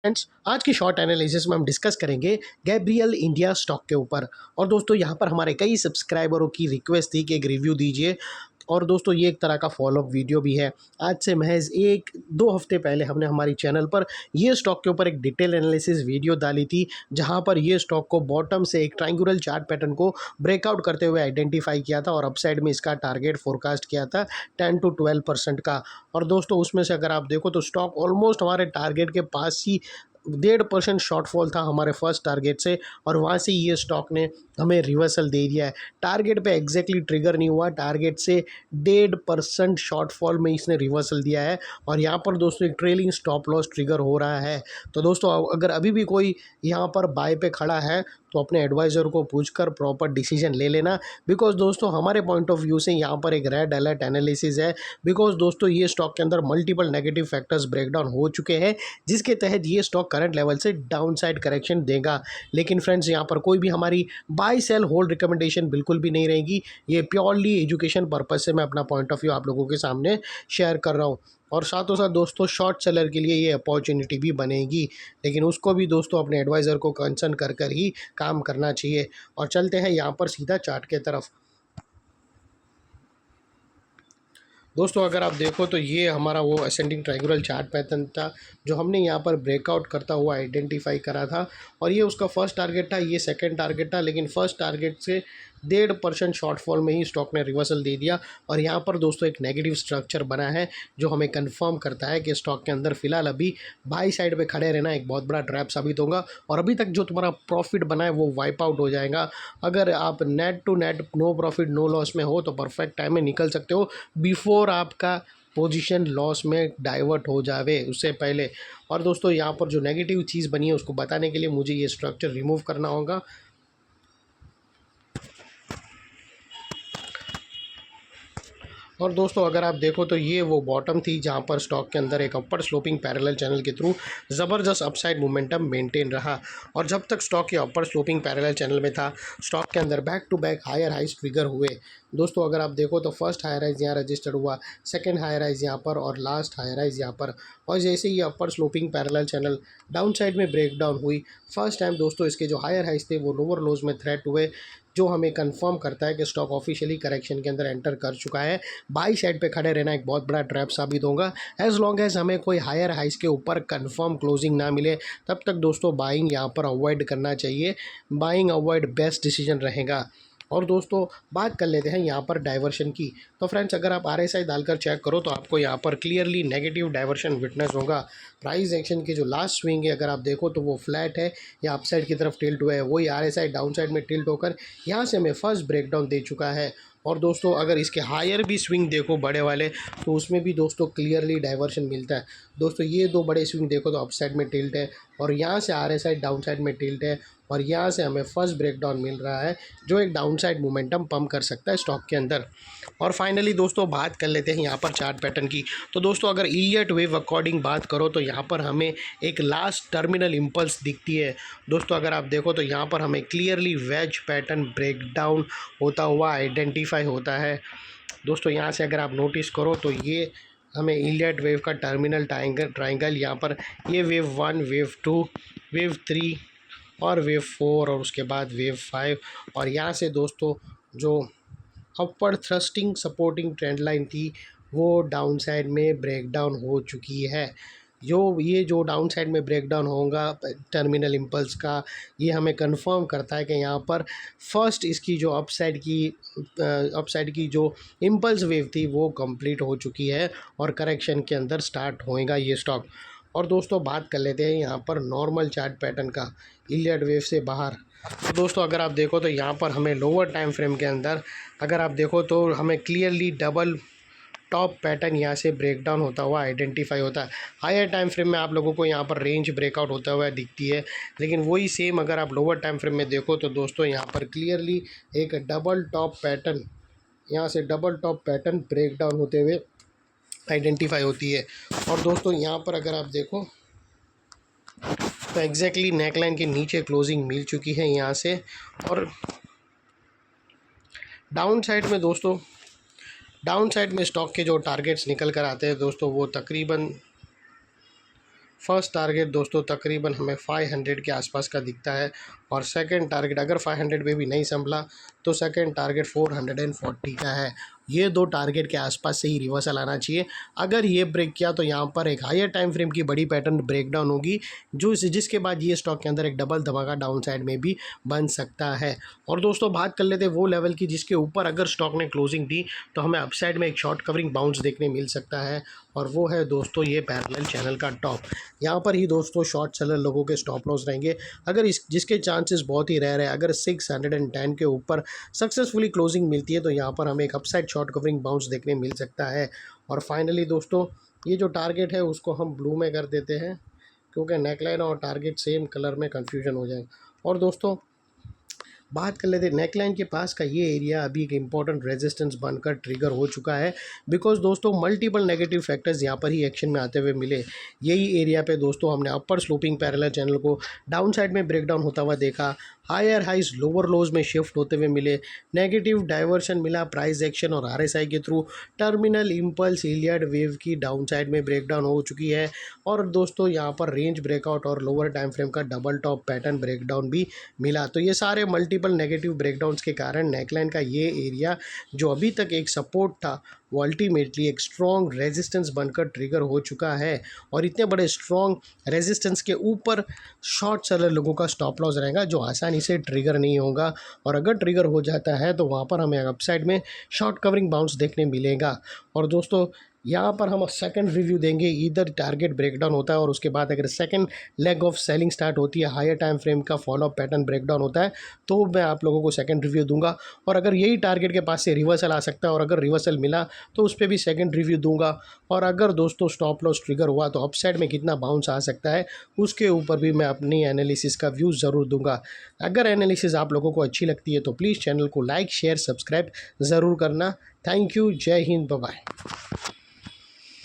Friends, आज की short analysis में हम डिस्कस करेंगे गैब्रियल इंडिया स्टॉक के ऊपर। और दोस्तों यहाँ पर हमारे कई सब्सक्राइबरों की रिक्वेस्ट थी कि एक रिव्यू दीजिए। और दोस्तों ये एक तरह का फॉलोअप वीडियो भी है। आज से महज 1-2 हफ्ते पहले हमने हमारी चैनल पर ये स्टॉक के ऊपर एक डिटेल एनालिसिस वीडियो डाली थी, जहाँ पर ये स्टॉक को बॉटम से एक ट्रायंगुलर चार्ट पैटर्न को ब्रेकआउट करते हुए आइडेंटिफाई किया था और अपसाइड में इसका टारगेट फोरकास्ट किया था 10 to 12% का। और दोस्तों उसमें से अगर आप देखो तो स्टॉक ऑलमोस्ट हमारे टारगेट के पास ही 1.5% शॉर्टफॉल था हमारे फर्स्ट टारगेट से, और वहाँ से ये स्टॉक ने हमें रिवर्सल दे दिया है। टारगेट पे एग्जैक्टली ट्रिगर नहीं हुआ, टारगेट से 1.5% शॉर्टफॉल में इसने रिवर्सल दिया है। और यहाँ पर दोस्तों एक ट्रेलिंग स्टॉप लॉस ट्रिगर हो रहा है। तो दोस्तों अगर अभी भी कोई यहाँ पर बाय पे खड़ा है तो अपने एडवाइज़र को पूछकर प्रॉपर डिसीजन ले लेना, बिकॉज दोस्तों हमारे पॉइंट ऑफ व्यू से यहाँ पर एक रेड अलर्ट एनालिसिस है। बिकॉज दोस्तों ये स्टॉक के अंदर मल्टीपल नेगेटिव फैक्टर्स ब्रेकडाउन हो चुके हैं, जिसके तहत ये स्टॉक करंट लेवल से डाउन साइड करेक्शन देगा। लेकिन फ्रेंड्स यहाँ पर कोई भी हमारी बाय सेल होल्ड रिकमेंडेशन बिल्कुल भी नहीं रहेगी। ये प्योरली एजुकेशन पर्पज से मैं अपना पॉइंट ऑफ व्यू आप लोगों के सामने शेयर कर रहा हूँ। और साथों साथ दोस्तों शॉर्ट सेलर के लिए ये अपॉर्चुनिटी भी बनेगी, लेकिन उसको भी दोस्तों अपने एडवाइज़र को कंसर्न कर कर ही काम करना चाहिए। और चलते हैं यहाँ पर सीधा चार्ट के तरफ। दोस्तों अगर आप देखो तो ये हमारा वो असेंडिंग ट्रायंगुलर चार्ट पैटर्न था, जो हमने यहाँ पर ब्रेकआउट करता हुआ आइडेंटिफाई करा था। और ये उसका फर्स्ट टारगेट था, ये सेकंड टारगेट था, लेकिन फर्स्ट टारगेट से 1.5% शॉर्टफॉल में ही स्टॉक ने रिवर्सल दे दिया। और यहाँ पर दोस्तों एक नेगेटिव स्ट्रक्चर बना है, जो हमें कंफर्म करता है कि स्टॉक के अंदर फिलहाल अभी बाई साइड पे खड़े रहना एक बहुत बड़ा ट्रैप साबित होगा। और अभी तक जो तुम्हारा प्रॉफिट बना है वो वाइप आउट हो जाएगा। अगर आप net to net no profit no loss में हो तो परफेक्ट टाइम में निकल सकते हो, बिफोर आपका पोजीशन लॉस में डाइवर्ट हो जावे उससे पहले। और दोस्तों यहाँ पर जो नेगेटिव चीज़ बनी है उसको बताने के लिए मुझे ये स्ट्रक्चर रिमूव करना होगा। और दोस्तों अगर आप देखो तो ये वो बॉटम थी जहाँ पर स्टॉक के अंदर एक अपर स्लोपिंग पैरेलल चैनल के थ्रू ज़बरदस्त अपसाइड मोमेंटम मेंटेन रहा। और जब तक स्टॉक के अपर स्लोपिंग पैरेलल चैनल में था, स्टॉक के अंदर back to back higher highs trigger हुए। दोस्तों अगर आप देखो तो फर्स्ट हायर राइज यहाँ रजिस्टर्ड हुआ, सेकंड हायर राइज यहाँ पर, और लास्ट हायर राइज यहाँ पर। और जैसे ही upper sloping parallel channel down side में ब्रेक डाउन हुई, फर्स्ट टाइम दोस्तों इसके जो हायर हाइज थे वो लोअर लोज में थ्रेट हुए, जो हमें कंफर्म करता है कि स्टॉक ऑफिशियली करेक्शन के अंदर एंटर कर चुका है। बाई साइड पे खड़े रहना एक बहुत बड़ा ट्रैप साबित होगा। एज लॉन्ग एज हमें कोई हायर हाइस के ऊपर कंफर्म क्लोजिंग ना मिले, तब तक दोस्तों बाइंग यहाँ पर अवॉइड करना चाहिए। बाइंग अवॉइड बेस्ट डिसीजन रहेगा। और दोस्तों बात कर लेते हैं यहाँ पर डाइवर्शन की। तो फ्रेंड्स अगर आप RSI डालकर चेक करो तो आपको यहाँ पर क्लियरली नेगेटिव डाइवर्शन विटनेस होगा। प्राइस एक्शन की जो लास्ट स्विंग है अगर आप देखो तो वो फ्लैट है या अपसाइड की तरफ टिल्ट हुआ है, वही RSI डाउन साइड में टिल्ट होकर यहाँ से हमें फर्स्ट ब्रेकडाउन दे चुका है। और दोस्तों अगर इसके हायर भी स्विंग देखो बड़े वाले, तो उसमें भी दोस्तों क्लियरली डाइवर्शन मिलता है। दोस्तों ये दो बड़े स्विंग देखो तो अपसाइड में टिल्ट है, और यहाँ से RSI डाउन साइड में टिल्ट है, और यहाँ से हमें फर्स्ट ब्रेकडाउन मिल रहा है, जो एक डाउन साइड मोमेंटम पम्प कर सकता है स्टॉक के अंदर। और फाइनली दोस्तों बात कर लेते हैं यहाँ पर चार्ट पैटर्न की। तो दोस्तों अगर इलियट वेव अकॉर्डिंग बात करो तो यहाँ पर हमें एक लास्ट टर्मिनल इम्पल्स दिखती है। दोस्तों अगर आप देखो तो यहाँ पर हमें क्लियरली वेज पैटर्न ब्रेकडाउन होता हुआ आइडेंटिफाई होता है। दोस्तों यहाँ से अगर आप नोटिस करो तो ये हमें इलियट वेव का टर्मिनल ट्राइंगल यहाँ पर, ये वेव 1, वेव 2, वेव 3 और वेव 4, और उसके बाद वेव 5। और यहाँ से दोस्तों जो upward thrusting supporting trend line थी वो डाउन साइड में ब्रेकडाउन हो चुकी है। जो डाउन साइड में ब्रेकडाउन होगा टर्मिनल इम्पल्स का, ये हमें कंफर्म करता है कि यहाँ पर फर्स्ट इसकी जो अपसाइड की जो इम्पल्स वेव थी वो कंप्लीट हो चुकी है और करेक्शन के अंदर स्टार्ट होएगा ये स्टॉक। और दोस्तों बात कर लेते हैं यहाँ पर नॉर्मल चार्ट पैटर्न का इलियट वेव से बाहर। तो दोस्तों अगर आप देखो तो यहाँ पर हमें लोअर टाइम फ्रेम के अंदर अगर आप देखो तो हमें क्लियरली डबल टॉप पैटर्न यहाँ से ब्रेकडाउन होता हुआ आइडेंटिफाई होता है। हायर टाइम फ्रेम में आप लोगों को यहाँ पर रेंज ब्रेकआउट होता हुआ दिखती है, लेकिन वही सेम अगर आप लोअर टाइम फ्रेम में देखो तो दोस्तों यहाँ पर क्लियरली एक डबल टॉप पैटर्न, यहाँ से डबल टॉप पैटर्न ब्रेकडाउन होते हुए आइडेंटिफाई होती है। और दोस्तों यहाँ पर अगर आप देखो तो एग्जैक्टली नेकलाइन के नीचे क्लोजिंग मिल चुकी है यहाँ से। और डाउन साइड में स्टॉक के जो टारगेट्स निकल कर आते हैं दोस्तों वो तकरीबन फर्स्ट टारगेट दोस्तों तकरीबन हमें 500 के आसपास का दिखता है, और सेकंड टारगेट अगर 500 पे भी नहीं संभला तो सेकंड टारगेट 440 का है। ये दो टारगेट के आसपास से ही रिवर्सल आना चाहिए। अगर ये ब्रेक किया तो यहाँ पर एक हायर टाइम फ्रेम की बड़ी पैटर्न ब्रेकडाउन होगी, जिसके बाद ये स्टॉक के अंदर एक डबल धमाका डाउन साइड में भी बन सकता है। और दोस्तों बात कर लेते हैं वो लेवल की जिसके ऊपर अगर स्टॉक ने क्लोजिंग दी तो हमें अपसाइड में एक शॉर्ट कवरिंग बाउंस देखने मिल सकता है, और वो है दोस्तों ये पैरेलल चैनल का टॉप। यहाँ पर ही दोस्तों शॉर्ट सेलर लोगों के स्टॉप लॉस रहेंगे। अगर जिसके चांसेस बहुत ही रेयर है, अगर 610 के ऊपर सक्सेसफुली क्लोजिंग मिलती है तो यहाँ पर हमें एक अपसाइड शॉर्ट कवरिंग बाउंस देखने मिल सकता है। और फाइनली दोस्तों ये जो टारगेट है उसको हम ब्लू में कर देते हैं, क्योंकि नेकलाइन और टारगेट सेम कलर में कन्फ्यूजन हो जाएगा। और दोस्तों बात कर लेते हैं नेकलाइन के पास का ये एरिया अभी एक इंपॉर्टेंट रेजिस्टेंस बनकर ट्रिगर हो चुका है, बिकॉज दोस्तों मल्टीपल नेगेटिव फैक्टर्स यहाँ पर ही एक्शन में आते हुए मिले। यही एरिया पे दोस्तों हमने अपर स्लोपिंग पैरेलल चैनल को डाउन साइड में ब्रेकडाउन होता हुआ देखा, हायर हाइज लोअर लोज में शिफ्ट होते हुए मिले, नेगेटिव डाइवर्शन मिला प्राइस एक्शन और आरएसआई के through, terminal impulse Iliad wave की डाउन साइड में ब्रेकडाउन हो चुकी है, और दोस्तों यहाँ पर रेंज ब्रेकआउट और लोअर टाइम फ्रेम का डबल टॉप पैटर्न ब्रेकडाउन भी मिला। तो ये सारे मल्टीपल नेगेटिव ब्रेकडाउन्स के कारण नेकलाइन का ये एरिया जो अभी तक एक सपोर्ट था वो अल्टीमेटली एक स्ट्रॉन्ग रेजिस्टेंस बनकर ट्रिगर हो चुका है। और इतने बड़े स्ट्रॉन्ग रेजिस्टेंस के ऊपर शॉर्ट सेलर लोगों का स्टॉप लॉस रहेगा जो आसानी से ट्रिगर नहीं होगा, और अगर ट्रिगर हो जाता है तो वहाँ पर हमें अपसाइड में शॉर्ट कवरिंग बाउंस देखने मिलेगा। और दोस्तों यहाँ पर हम सेकंड रिव्यू देंगे, इधर टारगेट ब्रेकडाउन होता है और उसके बाद अगर second leg of selling start होती है, हायर टाइम फ्रेम का फॉलो अप पैटर्न ब्रेकडाउन होता है, तो मैं आप लोगों को सेकंड रिव्यू दूंगा। और अगर यही टारगेट के पास से रिवर्सल आ सकता है और अगर रिवर्सल मिला तो उस पर भी सेकंड रिव्यू दूंगा। और अगर दोस्तों स्टॉप लॉस ट्रिगर हुआ तो अपसाइड में कितना बाउंस आ सकता है उसके ऊपर भी मैं अपनी एनालिसिस का व्यू ज़रूर दूंगा। अगर एनालिसिस आप लोगों को अच्छी लगती है तो प्लीज़ चैनल को लाइक शेयर सब्सक्राइब ज़रूर करना। थैंक यू, जय हिंद, बाय बाय।